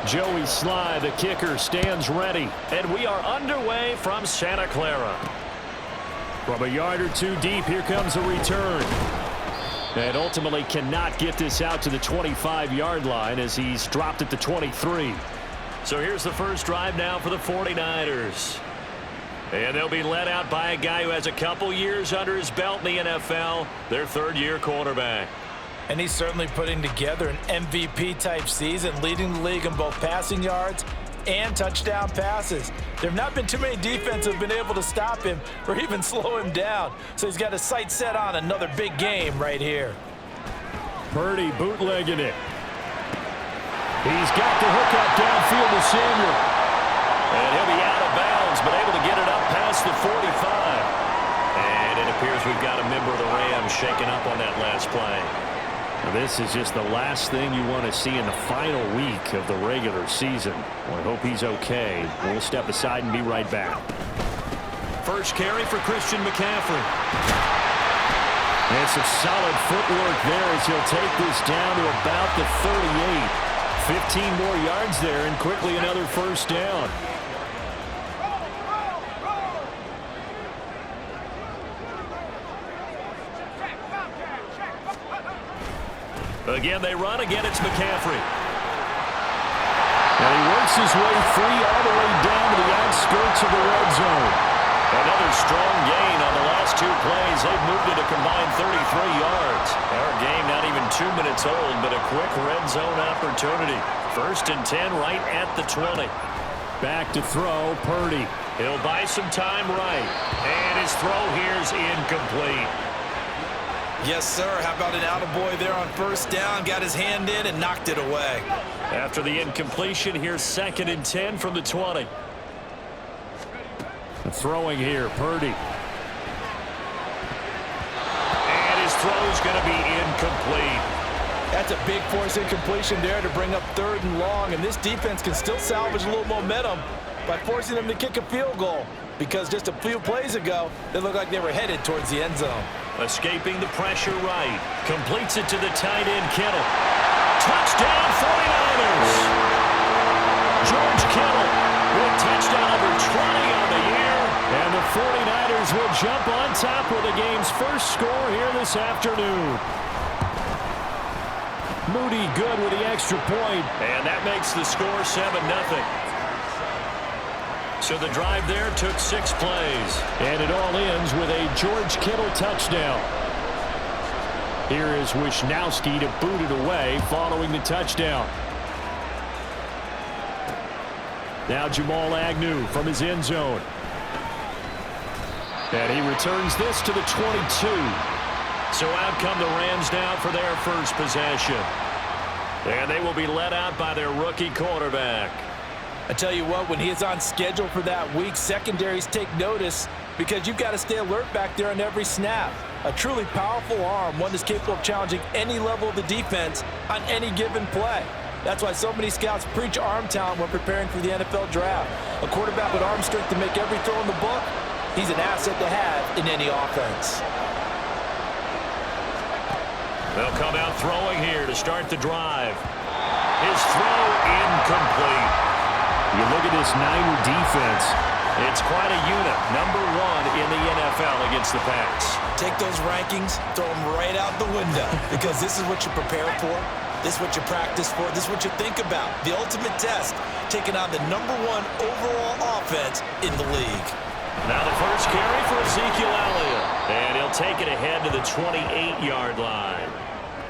Joey Sly, the kicker, stands ready. And we are underway from Santa Clara. From a yard or two deep, here comes a return. And ultimately cannot get this out to the 25-yard line as he's dropped at the 23. So here's the first drive now for the 49ers. And they'll be led out by a guy who has a couple years under his belt in the NFL, their third-year quarterback. And he's certainly putting together an MVP-type season, leading the league in both passing yards and touchdown passes. There have not been too many defenses that have been able to stop him or even slow him down. So he's got his sights set on another big game right here. Purdy bootlegging it. He's got the hook up downfield to Samuel. And he'll be out of bounds, but able to get it up past the 45. And it appears we've got a member of the Rams shaken up on that last play. Now, this is just the last thing you want to see in the final week of the regular season. Well, I hope he's okay. We'll step aside and be right back. First carry for Christian McCaffrey. And some solid footwork there as he'll take this down to about the 38. 15 more yards there and quickly another first down. Again, they run. Again, it's McCaffrey. And he works his way free all the way down to the outskirts of the red zone. Another strong gain on the last two plays. They've moved it a combined 33 yards. Our game not even 2 minutes old, but a quick red zone opportunity. First and 10 right at the 20. Back to throw, Purdy. He'll buy some time right. And his throw here's incomplete. Yes, sir. How about an attaboy there on first down? Got his hand in and knocked it away. After the incompletion, here's second and 10 from the 20. Throwing here, Purdy. And his throw's going to be incomplete. That's a big force incompletion there to bring up third and long, and this defense can still salvage a little momentum by forcing them to kick a field goal, because just a few plays ago, they looked like they were headed towards the end zone. Escaping the pressure right. Completes it to the tight end, Kittle. Touchdown, 49ers! George Kittle with touchdown number 20 on the year. And the 49ers will jump on top with the game's first score here this afternoon. Moody good with the extra point. And that makes the score 7-0. So the drive there took 6 plays. And it all ends with a George Kittle touchdown. Here is Wisnowski to boot it away following the touchdown. Now Jamal Agnew from his end zone. And he returns this to the 22. So out come the Rams now for their first possession. And they will be led out by their rookie quarterback. I tell you what, when he is on schedule for that week, secondaries take notice because you've got to stay alert back there on every snap. A truly powerful arm, one that's capable of challenging any level of the defense on any given play. That's why so many scouts preach arm talent when preparing for the NFL draft. A quarterback with arm strength to make every throw in the book, he's an asset to have in any offense. They'll come out throwing here to start the drive. His throw incomplete. You look at this Niner defense. It's quite a unit. Number 1 in the NFL against the pass. Take those rankings, throw them right out the window because this is what you prepare for. This is what you practice for. This is what you think about. The ultimate test, taking on the number 1 overall offense in the league. Now the first carry for Ezekiel Elliott. And he'll take it ahead to the 28-yard line.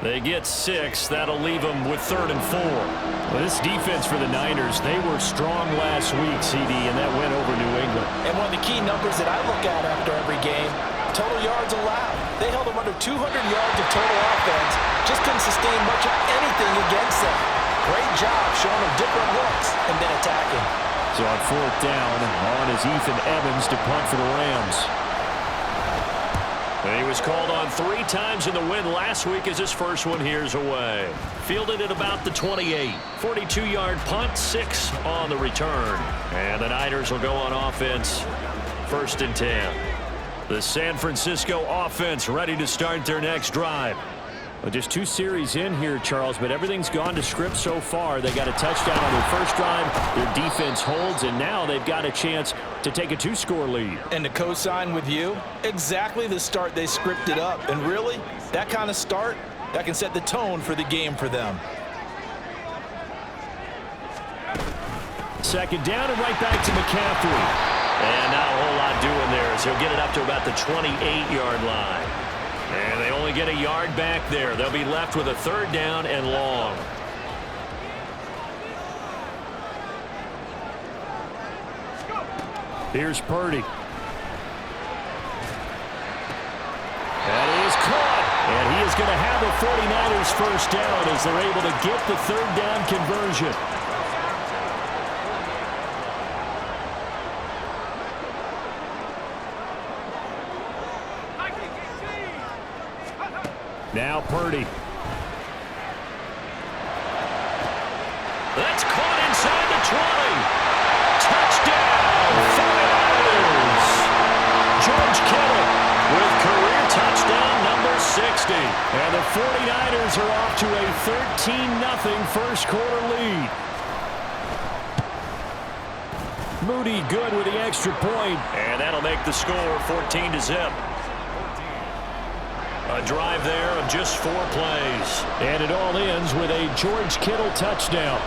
They get 6. That'll leave them with 3rd and 4. Well, this defense for the Niners, they were strong last week, CD, and that went over New England. And one of the key numbers that I look at after every game, total yards allowed. They held them under 200 yards of total offense. Just couldn't sustain much of anything against them. Great job showing them different looks and then attacking. So on 4th down, on is Ethan Evans to punt for the Rams. And he was called on 3 times in the win last week as his first one here's away. Fielded at about the 28. 42-yard punt, 6 on the return. And the Niners will go on offense. 1st and 10. The San Francisco offense ready to start their next drive. Well, just 2 series in here, Charles, but everything's gone to script so far. They got a touchdown on their first drive. Their defense holds, and now they've got a chance to take a 2-score lead. And to co-sign with you, exactly the start they scripted up. And really, that kind of start, that can set the tone for the game for them. Second down and right back to McCaffrey. And not a whole lot doing there as he'll get it up to about the 28-yard line. And they only get a yard back there. They'll be left with a 3rd down and long. Here's Purdy. That is caught. And he is going to have the 49ers first down as they're able to get the 3rd down conversion. Now Purdy. That's caught inside the 20. Touchdown, 49ers. George Kittle with career touchdown number 60. And the 49ers are off to a 13-0 first quarter lead. Moody good with the extra point. And that'll make the score 14-0. A drive there of just 4 plays. And it all ends with a George Kittle touchdown.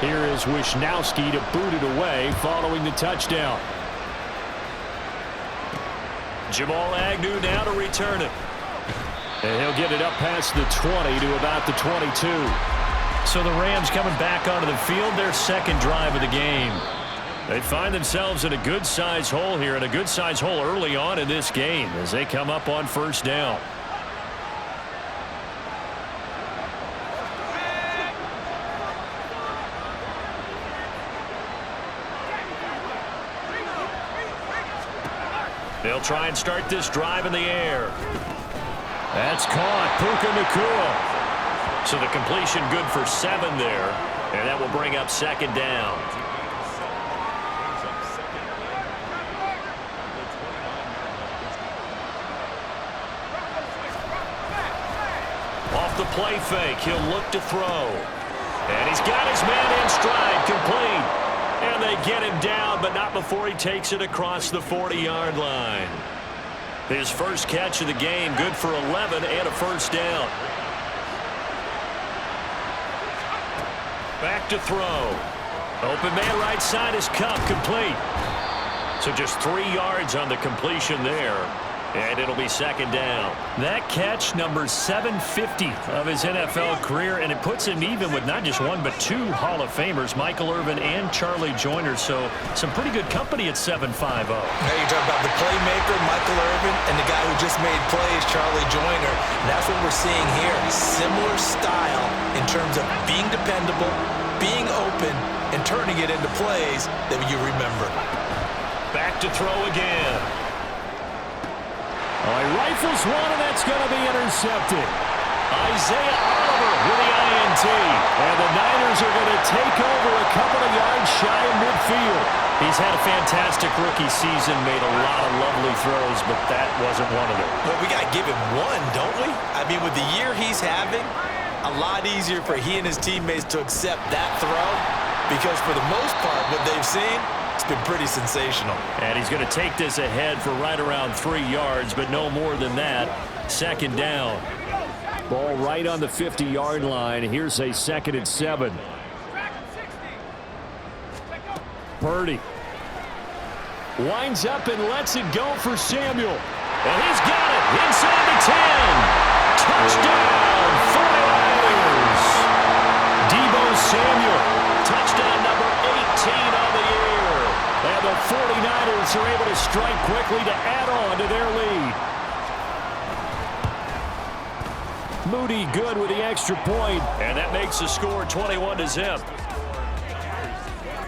Here is Wisnowski to boot it away following the touchdown. Jamal Agnew now to return it. And he'll get it up past the 20 to about the 22. So the Rams coming back onto the field, their second drive of the game. They find themselves in a good-sized hole here, and a good-sized hole early on in this game as they come up on first down. They'll try and start this drive in the air. That's caught. Puka Nacua. So the completion good for 7 there. And that will bring up 2nd down. Off the play fake, he'll look to throw. And he's got his man in stride, complete. And they get him down, but not before he takes it across the 40-yard line. His first catch of the game, good for 11 and a first down. Back to throw. Open man right side is Cup, complete. So just 3 yards on the completion there. And it'll be 2nd down. That catch, number 750 of his NFL career, and it puts him even with not just 1 but 2 Hall of Famers, Michael Irvin and Charlie Joyner. So some pretty good company at 750. Now you talk about the playmaker, Michael Irvin, and the guy who just made plays, Charlie Joyner. And that's what we're seeing here. Similar style in terms of being dependable, being open, and turning it into plays that you remember. Back to throw again. Oh, he rifles one, and that's going to be intercepted. Isaiah Oliver with the INT. And the Niners are going to take over a couple of yards shy of midfield. He's had a fantastic rookie season, made a lot of lovely throws, but that wasn't one of them. Well, we got to give him one, don't we? I mean, with the year he's having, a lot easier for he and his teammates to accept that throw because for the most part, what they've seen, it's been pretty sensational. And he's going to take this ahead for right around 3 yards, but no more than that. 2nd down. Ball right on the 50-yard line. Here's a 2nd and 7. Purdy winds up and lets it go for Samuel. And he's got it inside the 10. Touchdown, 49ers. Deebo Samuel, touchdown number 18 on the year. And the 49ers are able to strike quickly to add on to their lead. Moody good with the extra point, and that makes the score 21-0.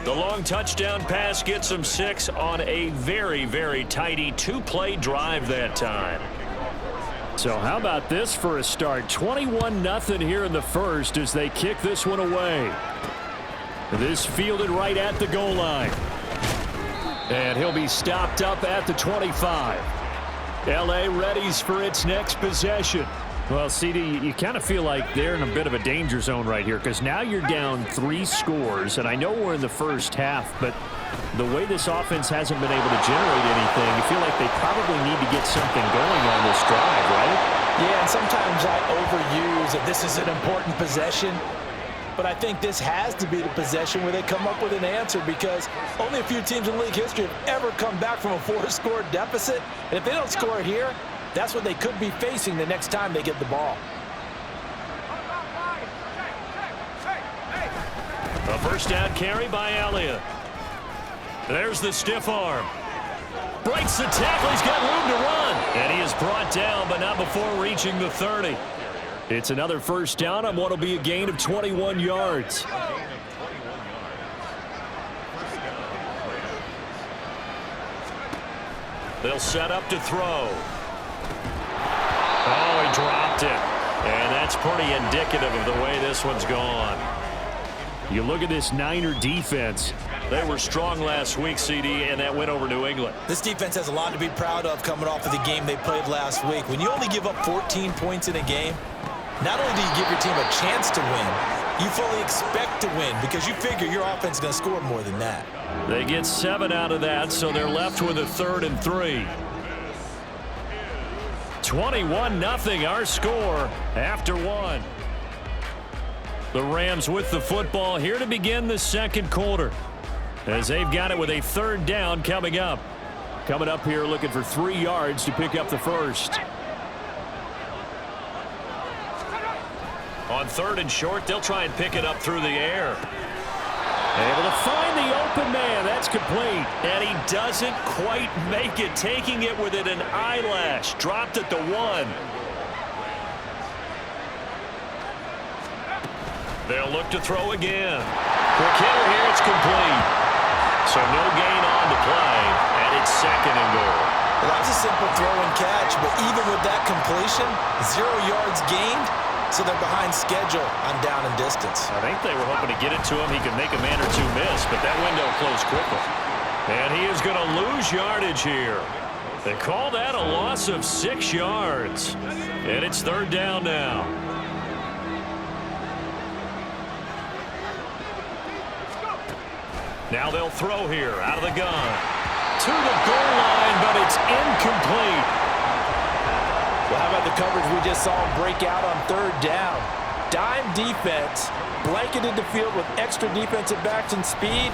The long touchdown pass gets them 6 on a very, very tidy 2-play drive that time. So how about this for a start? 21-0 here in the first as they kick this one away. This fielded right at the goal line. And he'll be stopped up at the 25. L.A. readies for its next possession. Well, CD, you kind of feel like they're in a bit of a danger zone right here because now you're down 3 scores, and I know we're in the first half, but the way this offense hasn't been able to generate anything, you feel like they probably need to get something going on this drive, right? Yeah, and sometimes I overuse that this is an important possession, but I think this has to be the possession where they come up with an answer because only a few teams in league history have ever come back from a 4-score deficit, and if they don't score here, that's what they could be facing the next time they get the ball. A first down carry by Elliott. There's the stiff arm. Breaks the tackle. He's got room to run. And he is brought down, but not before reaching the 30. It's another first down on what will be a gain of 21 yards. They'll set up to throw. Oh, he dropped it. And that's pretty indicative of the way this one's gone. You look at this Niner defense. They were strong last week, CD, and that went over New England. This defense has a lot to be proud of coming off of the game they played last week. When you only give up 14 points in a game, not only do you give your team a chance to win, you fully expect to win because you figure your offense is going to score more than that. They get 7 out of that, so they're left with a 3rd and 3. 21-0 our score after 1. The Rams with the football here to begin the second quarter as they've got it with a 3rd down coming up. Coming up here looking for 3 yards to pick up the first. On 3rd and short, they'll try and pick it up through the air. Able to find the open man. That's complete. And he doesn't quite make it. Taking it within an eyelash. Dropped at the 1. They'll look to throw again. Quick hitter here. It's complete. So no gain on the play. And it's 2nd and goal. Well, that was a simple throw and catch. But even with that completion, 0 yards gained. So they're behind schedule on down and distance. I think they were hoping to get it to him. He could make a man or 2 miss, but that window closed quickly. And he is going to lose yardage here. They call that a loss of 6 yards. And it's 3rd down now. Now they'll throw here out of the gun. To the goal line, but it's incomplete. Well, how about the coverage we just saw him break out on 3rd down? Dime defense, blanketed the field with extra defensive backs and speed,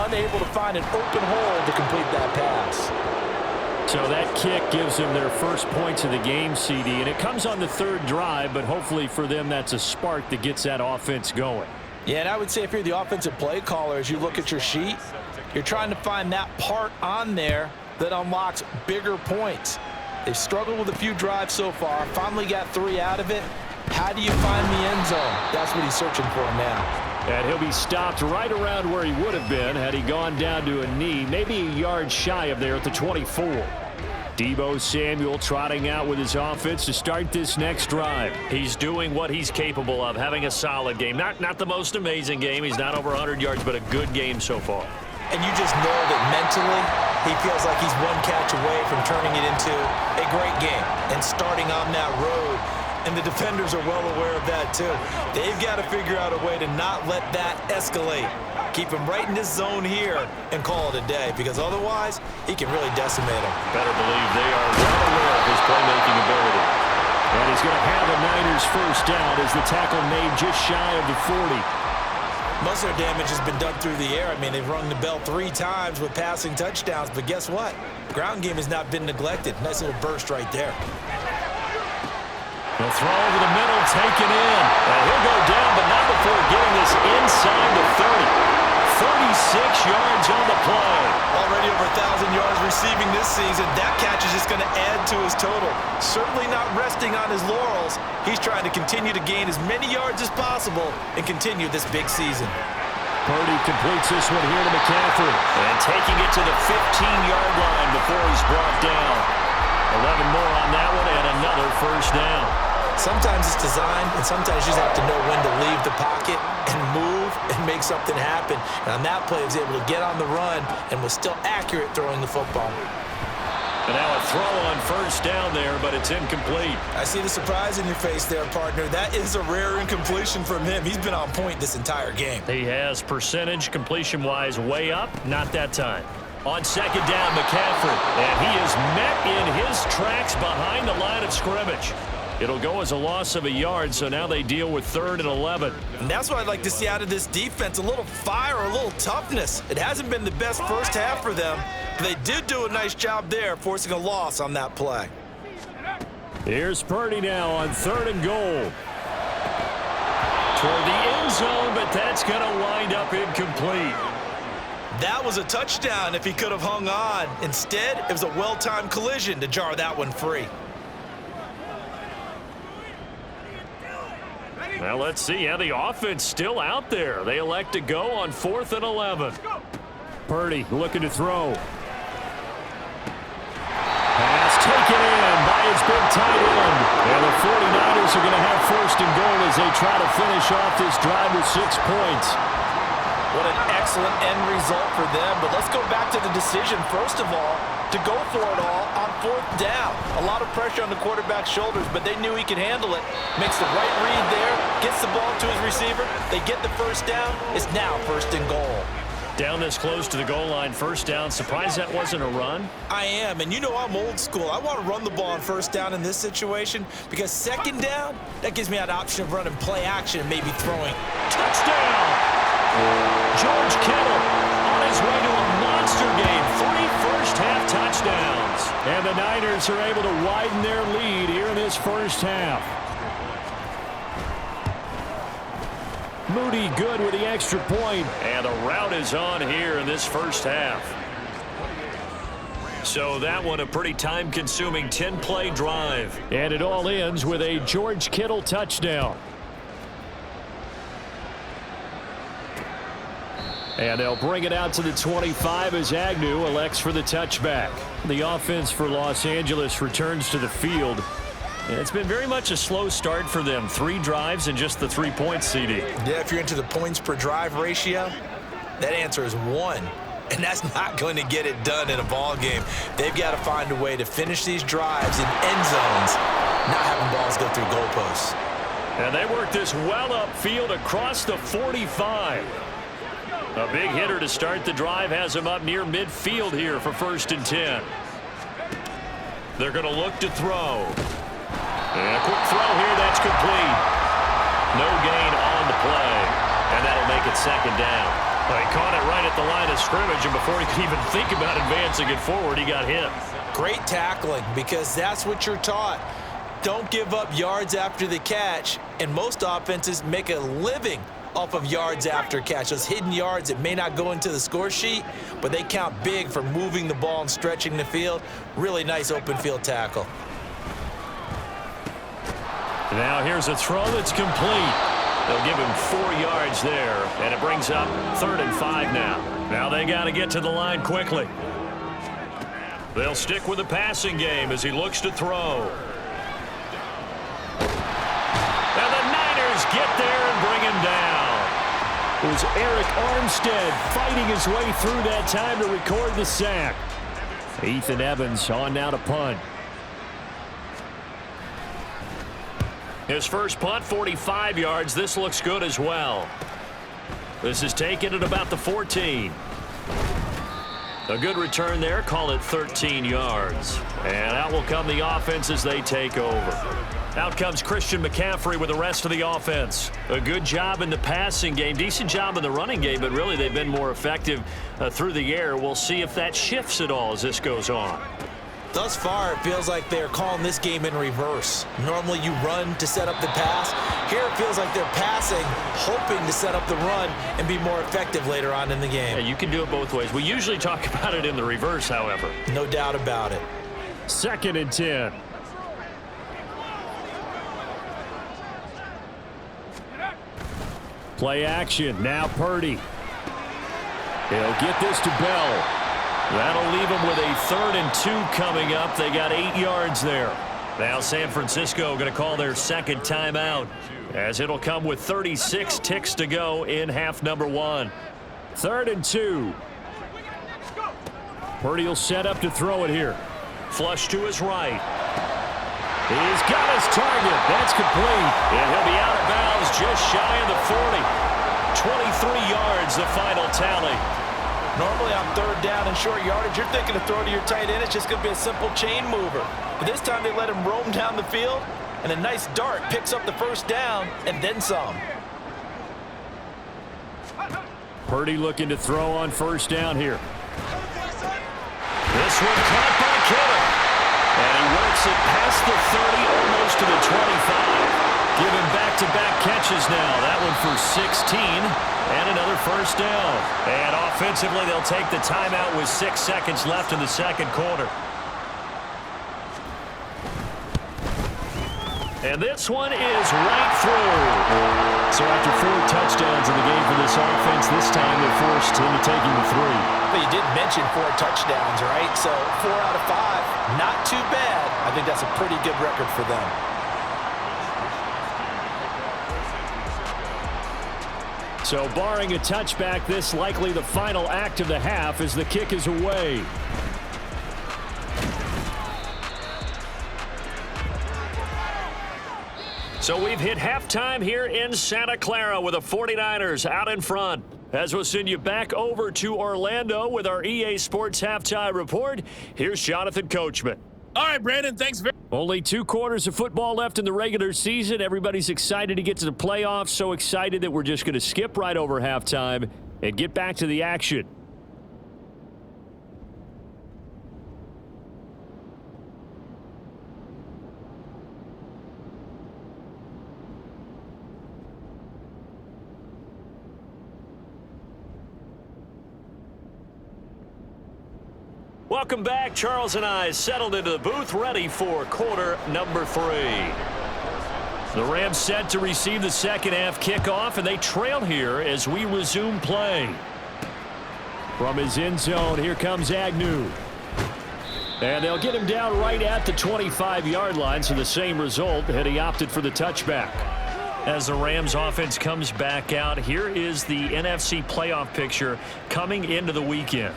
unable to find an open hole to complete that pass. So that kick gives them their first points of the game, CD, and it comes on the 3rd drive, but hopefully for them that's a spark that gets that offense going. Yeah, and I would say if you're the offensive play caller, as you look at your sheet, you're trying to find that part on there that unlocks bigger points. They've struggled with a few drives so far. Finally got 3 out of it. How do you find the end zone? That's what he's searching for now. And he'll be stopped right around where he would have been had he gone down to a knee, maybe a yard shy of there at the 24. Deebo Samuel trotting out with his offense to start this next drive. He's doing what he's capable of, having a solid game. Not the most amazing game. He's not over 100 yards, but a good game so far. And you just know that mentally he feels like he's one catch away from turning it into a great game and starting on that road. And the defenders are well aware of that too. They've got to figure out a way to not let that escalate. Keep him right in this zone here and call it a day because otherwise he can really decimate him. Better believe they are well aware of his playmaking ability. And he's going to have a Niners first down as the tackle made just shy of the 40. Most of their damage has been done through the air. I mean, they've rung the bell 3 times with passing touchdowns, but guess what? Ground game has not been neglected. Nice little burst right there. They'll throw over the middle, taken in. And he'll go down, but not before getting this inside the 30. 36 yards on the play. Already over 1,000 yards receiving this season. That catch is just going to add to his total. Certainly not resting on his laurels. He's trying to continue to gain as many yards as possible and continue this big season. Purdy completes this one here to McCaffrey. And taking it to the 15-yard line before he's brought down. 11 more on that one and another first down. Sometimes it's designed, and sometimes you just have to know when to leave the pocket and move and make something happen. And on that play, he was able to get on the run and was still accurate throwing the football. And now a throw on first down there, but it's incomplete. I see the surprise in your face there, partner. That is a rare incompletion from him. He's been on point this entire game. He has percentage completion-wise way up, not that time. On second down, McCaffrey, and he is met in his tracks behind the line of scrimmage. It'll go as a loss of a yard, so now they deal with 3rd and 11. And that's what I'd like to see out of this defense, a little fire, a little toughness. It hasn't been the best first half for them, but they did do a nice job there, forcing a loss on that play. Here's Purdy now on 3rd and goal. Toward the end zone, but that's going to wind up incomplete. That was a touchdown if he could have hung on. Instead, it was a well-timed collision to jar that one free. Well, let's see how the offense still out there. They elect to go on 4th and 11. Purdy looking to throw. Pass taken in by his big tight end. And the 49ers are going to have 1st and goal as they try to finish off this drive with 6 points. What an excellent end result for them. But let's go back to the decision, first of all, to go for it all on 4th down. A lot of pressure on the quarterback's shoulders, but they knew he could handle it. Makes the right read there, gets the ball to his receiver. They get the 1st down. It's now 1st and goal. Down this close to the goal line, 1st down. Surprised that wasn't a run? I am, and you know I'm old school. I want to run the ball on 1st down in this situation because 2nd down, that gives me an option of running play action and maybe throwing. Touchdown! George Kittle on his way to a monster game. 3 first-half touchdowns. And the Niners are able to widen their lead here in this first half. Moody good with the extra point. And the route is on here in this first half. So that one a pretty time-consuming 10-play drive. And it all ends with a George Kittle touchdown. And they'll bring it out to the 25 as Agnew elects for the touchback. The offense for Los Angeles returns to the field. And it's been very much a slow start for them. 3 drives and just the 3 points, CD. Yeah, if you're into the points per drive ratio, that answer is 1. And that's not going to get it done in a ball game. They've got to find a way to finish these drives in end zones, not having balls go through goalposts. And they work this well upfield across the 45. A big hitter to start the drive has him up near midfield here for 1st and 10. They're going to look to throw. And a quick throw here, that's complete. No gain on the play. And that'll make it 2nd down. Well, he caught it right at the line of scrimmage, and before he could even think about advancing it forward, he got hit. Great tackling, because that's what you're taught. Don't give up yards after the catch, and most offenses make a living off of yards after catch. Those hidden yards that may not go into the score sheet, but they count big for moving the ball and stretching the field. Really nice open field tackle. Now here's a throw that's complete. They'll give him 4 yards there, and it brings up 3rd and 5 now. Now they got to get to the line quickly. They'll stick with the passing game as he looks to throw. And the Niners get there and bring him down. It was Eric Armstead fighting his way through that time to record the sack. Ethan Evans on now to punt. His first punt, 45 yards. This looks good as well. This is taken at about the 14. A good return there. Call it 13 yards. And out will come the offense as they take over. Out comes Christian McCaffrey with the rest of the offense. A good job in the passing game. Decent job in the running game, but really they've been more effective through the air. We'll see if that shifts at all as this goes on. Thus far, it feels like they're calling this game in reverse. Normally you run to set up the pass. Here it feels like they're passing, hoping to set up the run and be more effective later on in the game. Yeah, you can do it both ways. We usually talk about it in the reverse, however. No doubt about it. 2nd and 10. Play action. Now Purdy. He'll get this to Bell. That'll leave them with a 3rd and 2 coming up. They got 8 yards there. Now San Francisco going to call their 2nd timeout, as it'll come with 36 ticks to go in half number 1. 3rd and 2. Purdy will set up to throw it here. Flush to his right. He's got his target. That's complete. And he'll be out of bounds just shy of the 40. 23 yards, the final tally. Normally on third down and short yardage, you're thinking to throw to your tight end. It's just going to be a simple chain mover. But this time they let him roam down the field, and a nice dart picks up the first down and then some. Purdy looking to throw on first down here. This one caught by Kittle. And he works it past the 30, almost to the 25. Giving back-to-back catches now. That one for 16 and another first down. And offensively, they'll take the timeout with 6 seconds left in the second quarter. And this one is right through. So after 4 touchdowns in the game for this offense, this time they're forced into taking the 3. But you did mention 4 touchdowns, right? So 4 out of 5, not too bad. I think that's a pretty good record for them. So barring a touchback, this likely the final act of the half as the kick is away. So we've hit halftime here in Santa Clara with the 49ers out in front. As we'll send you back over to Orlando with our EA Sports Halftime Report, here's Jonathan Coachman. All right, Brandon, thanks very much. Only 2 quarters of football left in the regular season. Everybody's excited to get to the playoffs, so excited that we're just going to skip right over halftime and get back to the action. Welcome back. Charles and I settled into the booth, ready for quarter number 3. The Rams set to receive the second half kickoff, and they trail here as we resume play. From his end zone, here comes Agnew. And they'll get him down right at the 25-yard line, so the same result, and he opted for the touchback. As the Rams offense comes back out, here is the NFC playoff picture coming into the weekend.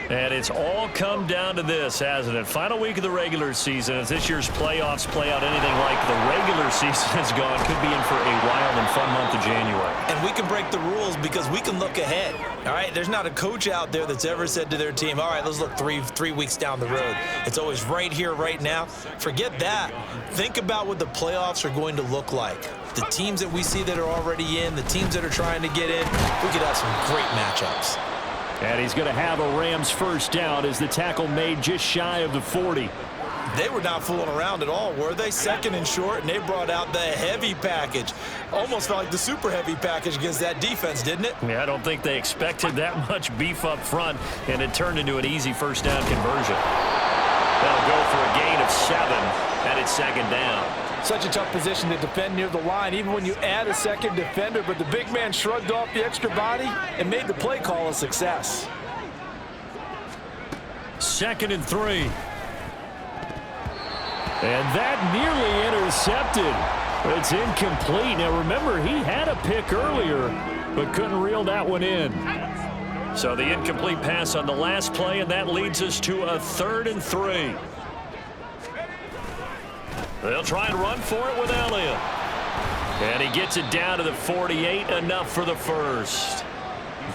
And it's all come down to this, hasn't it? Final week of the regular season. As this year's playoffs play out anything like the regular season has gone, could be in for a wild and fun month of January. And we can break the rules because we can look ahead. All right, there's not a coach out there that's ever said to their team, all right, let's look three weeks down the road. It's always right here, right now. Forget that. Think about what the playoffs are going to look like. The teams that we see that are already in, the teams that are trying to get in, we could have some great matchups. And he's going to have a Rams first down as the tackle made just shy of the 40. They were not fooling around at all, were they? Second and short, and they brought out the heavy package. Almost felt like the super heavy package against that defense, didn't it? Yeah, I don't think they expected that much beef up front, and it turned into an easy first down conversion. That'll go for a gain of 7, and it's second down. Such a tough position to defend near the line, even when you add a second defender, but the big man shrugged off the extra body and made the play call a success. 2nd and 3. And that nearly intercepted. It's incomplete. Now remember, he had a pick earlier, but couldn't reel that one in. So the incomplete pass on the last play, and that leads us to a 3rd and 3. They'll try and run for it with Elliott. And he gets it down to the 48, enough for the first.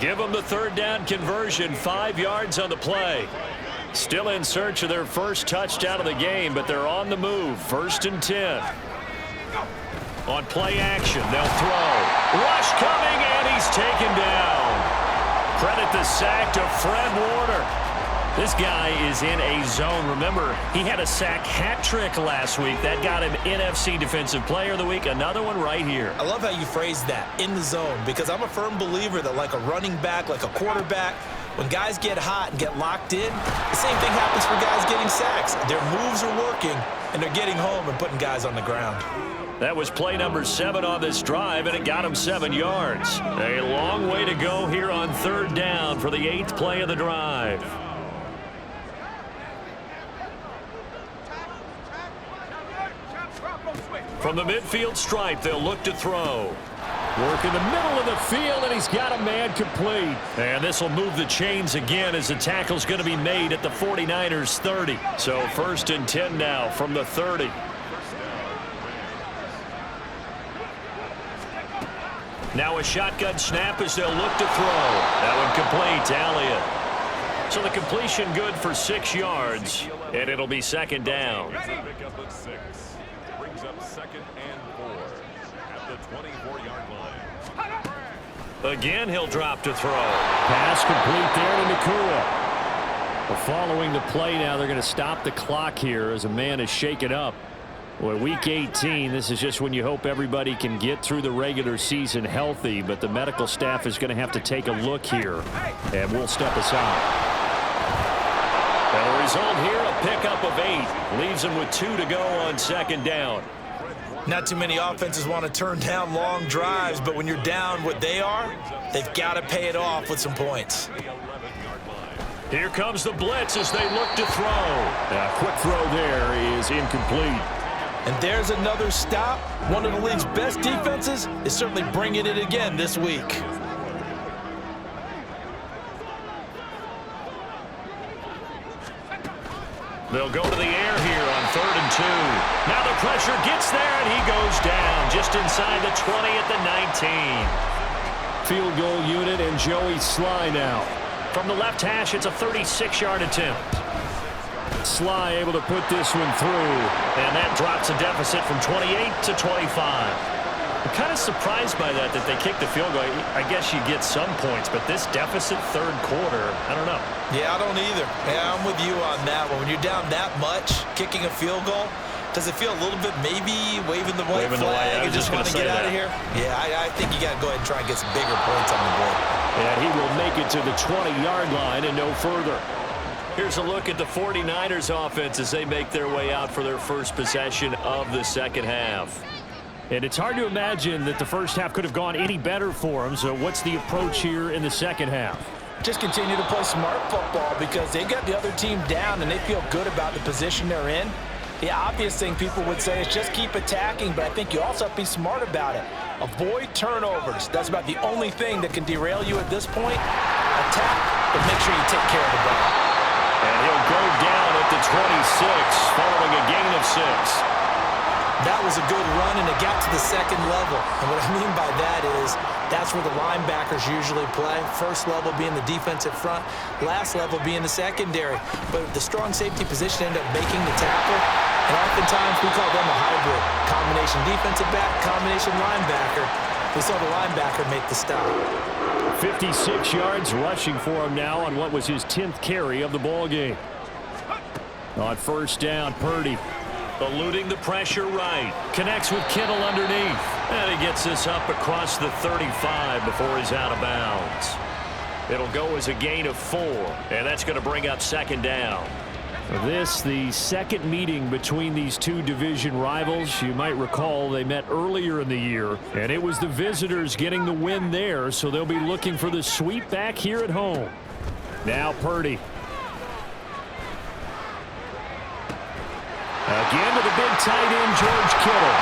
Give them the 3rd down conversion, 5 yards on the play. Still in search of their first touchdown of the game, but they're on the move. 1st and 10. On play action, they'll throw. Rush coming, and he's taken down. Credit the sack to Fred Warner. This guy is in a zone. Remember, he had a sack hat trick last week. That got him NFC Defensive Player of the Week. Another one right here. I love how you phrase that, in the zone, because I'm a firm believer that like a running back, like a quarterback, when guys get hot and get locked in, the same thing happens for guys getting sacks. Their moves are working, and they're getting home and putting guys on the ground. That was play number 7 on this drive, and it got him 7 yards. A long way to go here on 3rd down for the 8th play of the drive. From the midfield stripe, they'll look to throw. Work in the middle of the field, and he's got a man complete. And this will move the chains again as the tackle's going to be made at the 49ers 30. So 1st and 10 now from the 30. Now a shotgun snap as they'll look to throw. That one complete to Elliott. So the completion good for 6 yards, and it'll be 2nd down. Pick up at 6. Brings up 2nd and 4 at the 24-yard line. Again, he'll drop to throw. Pass complete there to Nakua. Well, following the play now, they're going to stop the clock here as a man is shaken up. Well, week 18, this is just when you hope everybody can get through the regular season healthy, but the medical staff is going to have to take a look here, and we'll step aside. And the result here, a pickup of 8. Leaves them with 2 to go on 2nd down. Not too many offenses want to turn down long drives, but when you're down what they are, they've got to pay it off with some points. Here comes the blitz as they look to throw. A quick throw there is incomplete. And there's another stop. One of the league's best defenses is certainly bringing it again this week. They'll go to the air here on 3rd and 2. Now the pressure gets there, and he goes down just inside the 20 at the 19. Field goal unit and Joey Sly now. From the left hash, it's a 36-yard attempt. Sly able to put this one through, and that drops a deficit from 28 to 25. I'm kind of surprised by that they kicked the field goal. I guess you get some points, but this deficit 3rd quarter, I don't know. Yeah, I don't either. Yeah, I'm with you on that one. When you're down that much, kicking a field goal, does it feel a little bit maybe waving the white flag and just want to get out of here? Yeah, I think you got to go ahead and try and get some bigger points on the board. And he will make it to the 20-yard line and no further. Here's a look at the 49ers offense as they make their way out for their first possession of the 2nd half. And it's hard to imagine that the first half could have gone any better for them. So what's the approach here in the 2nd half? Just continue to play smart football because they got the other team down and they feel good about the position they're in. The obvious thing people would say is just keep attacking, but I think you also have to be smart about it. Avoid turnovers. That's about the only thing that can derail you at this point. Attack, but make sure you take care of the ball. And he'll go down at the 26 following a gain of 6. That was a good run, and it got to the 2nd level. And what I mean by that is that's where the linebackers usually play. First level being the defensive front, last level being the secondary. But the strong safety position ended up making the tackle, and oftentimes we call them a hybrid. Combination defensive back, combination linebacker. We saw the linebacker make the stop. 56 yards rushing for him now on what was his 10th carry of the ball game. On 1st down, Purdy. Eluding the pressure right. Connects with Kittle underneath. And he gets this up across the 35 before he's out of bounds. It'll go as a gain of 4. And that's going to bring up 2nd down. This, the 2nd meeting between these two division rivals. You might recall they met earlier in the year. And it was the visitors getting the win there. So they'll be looking for the sweep back here at home. Now Purdy. Again to the big tight end, George Kittle.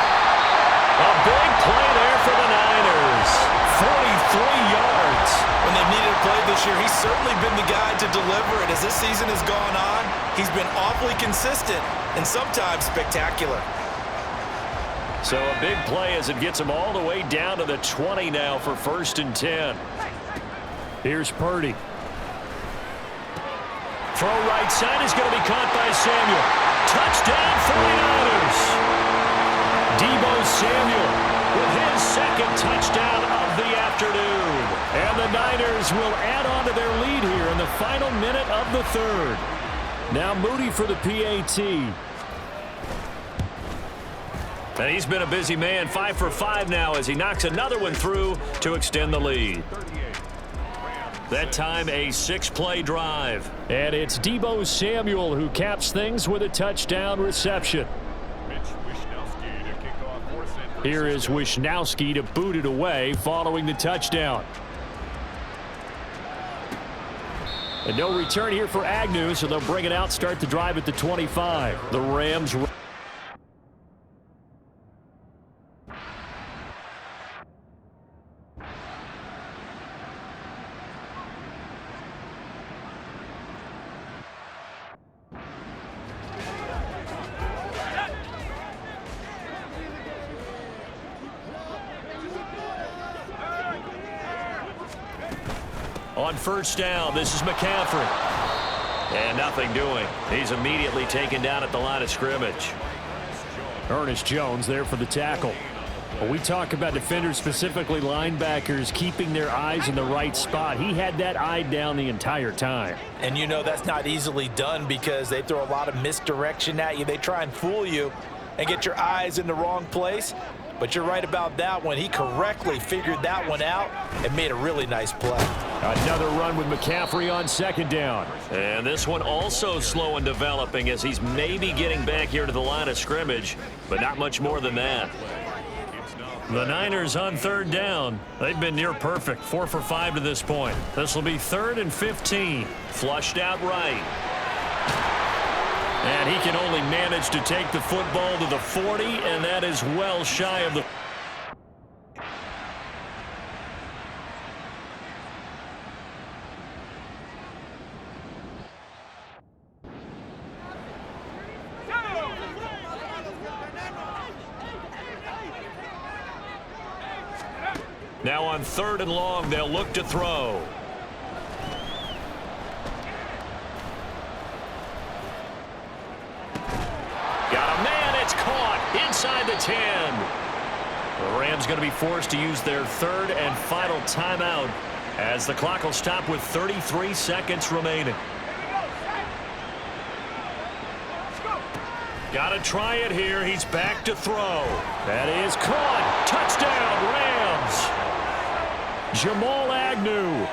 A big play there for the Niners. 43 yards. When they needed a play this year, he's certainly been the guy to deliver it. As this season has gone on, he's been awfully consistent and sometimes spectacular. So a big play as it gets him all the way down to the 20 now for 1st and 10. Here's Purdy. Throw right side is going to be caught by Samuel. Touchdown 49ers. Deebo Samuel with his 2nd touchdown of the afternoon. And the Niners will add on to their lead here in the final minute of the 3rd. Now Moody for the PAT. And he's been a busy man, 5 for 5 now as he knocks another one through to extend the lead. That time a 6-play drive. And it's Deebo Samuel who caps things with a touchdown reception. Here is Wishnowsky to boot it away following the touchdown. And no return here for Agnew, so they'll bring it out, start the drive at the 25. The Rams... On first down, this is McCaffrey. And nothing doing. He's immediately taken down at the line of scrimmage. Ernest Jones there for the tackle. When we talk about defenders, specifically linebackers, keeping their eyes in the right spot, he had that eye down the entire time. And you know that's not easily done because they throw a lot of misdirection at you. They try and fool you and get your eyes in the wrong place. But you're right about that one. He correctly figured that one out and made a really nice play. Another run with McCaffrey on second down. And this one also slow in developing as he's maybe getting back here to the line of scrimmage, but not much more than that. The Niners on third down. They've been near perfect, 4 for 5 to this point. This will be 3rd and 15. Flushed out right. And he can only manage to take the football to the 40, and that is well shy of the... Now on 3rd and long, they'll look to throw. Got a man, it's caught inside the 10. The Rams going to be forced to use their 3rd and final timeout as the clock will stop with 33 seconds remaining. Got to try it here. He's back to throw. That is caught. Touchdown, Rams. Jamal Agnew.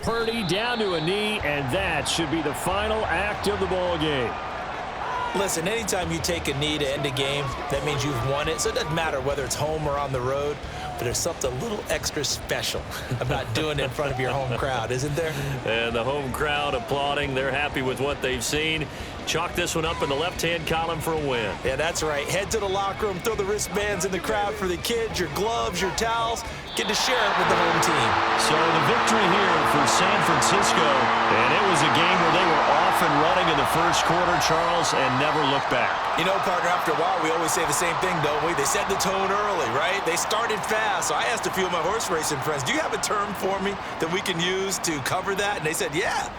Purdy down to a knee, and that should be the final act of the ball game. Listen, anytime you take a knee to end a game, that means you've won it. So it doesn't matter whether it's home or on the road, but there's something a little extra special about doing it in front of your home crowd, isn't there? And the home crowd applauding. They're happy with what they've seen. Chalk this one up in the left-hand column for a win. Yeah, that's right. Head to the locker room, throw the wristbands in the crowd for the kids, your gloves, your towels. Get to share it with the home team. So the victory here for San Francisco, and it was a game where they were off and running in the first quarter, Charles, and never looked back. You know, partner, after a while, we always say the same thing, don't we? They set the tone early, right? They started fast. So I asked a few of my horse racing friends, do you have a term for me that we can use to cover that? And they said, yeah.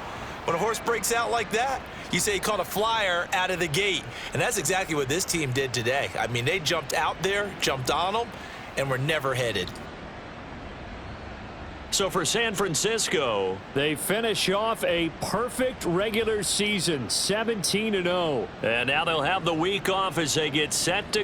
When a horse breaks out like that, you say he caught a flyer out of the gate. And that's exactly what this team did today. I mean, they jumped out there, jumped on them, and were never headed. So for San Francisco, they finish off a perfect regular season, 17-0. And now they'll have the week off as they get set to